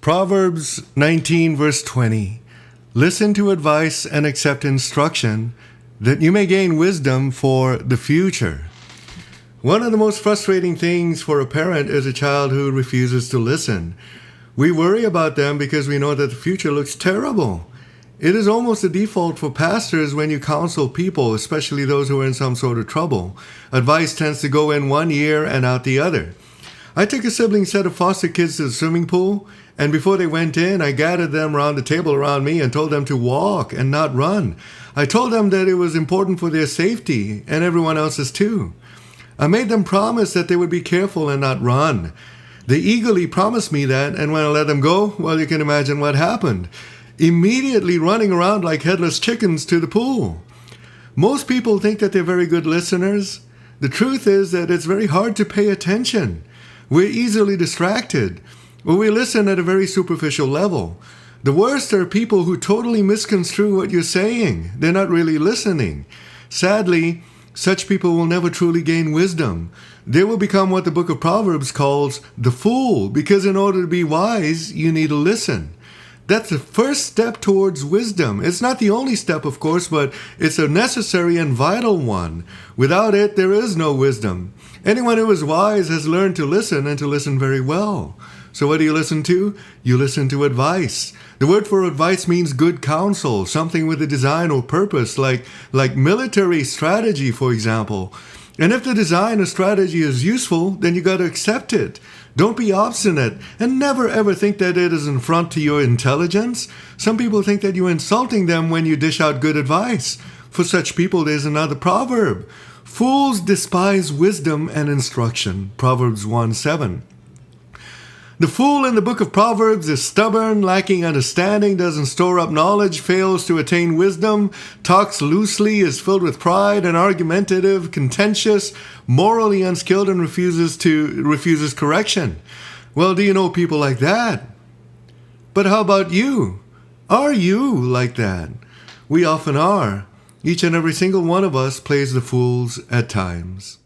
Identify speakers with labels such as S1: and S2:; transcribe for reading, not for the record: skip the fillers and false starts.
S1: Proverbs 19 verse 20. Listen to advice and accept instruction, that you may gain wisdom for the future. One of the most frustrating things for a parent is a child who refuses to listen. We worry about them because we know that the future looks terrible. It is almost a default for pastors when you counsel people, especially those who are in some sort of trouble. Advice tends to go in one ear and out the other. I took a sibling set of foster kids to the swimming pool, and before they went in, I gathered them around the table around me and told them to walk and not run. I told them that it was important for their safety and everyone else's too. I made them promise that they would be careful and not run. They eagerly promised me that, and when I let them go, well, you can imagine what happened. Immediately running around like headless chickens to the pool. Most people think that they're very good listeners. The truth is that it's very hard to pay attention. We're easily distracted, or we listen at a very superficial level. The worst are people who totally misconstrue what you're saying. They're not really listening. Sadly, such people will never truly gain wisdom. They will become what the book of Proverbs calls the fool, because in order to be wise, you need to listen. That's the first step towards wisdom. It's not the only step, of course, but it's a necessary and vital one. Without it, there is no wisdom. Anyone who is wise has learned to listen, and to listen very well. So what do you listen to? You listen to advice. The word for advice means good counsel, something with a design or purpose, like military strategy, for example. And if the design or strategy is useful, then you got to accept it. Don't be obstinate, and never ever think that it is an affront to your intelligence. Some people think that you're insulting them when you dish out good advice. For such people, there's another proverb. Fools despise wisdom and instruction. Proverbs 1:7. The fool in the book of Proverbs is stubborn, lacking understanding, doesn't store up knowledge, fails to attain wisdom, talks loosely, is filled with pride and argumentative, contentious, morally unskilled, and refuses correction. Well, do you know people like that? But how about you? Are you like that? We often are. Each and every single one of us plays the fools at times.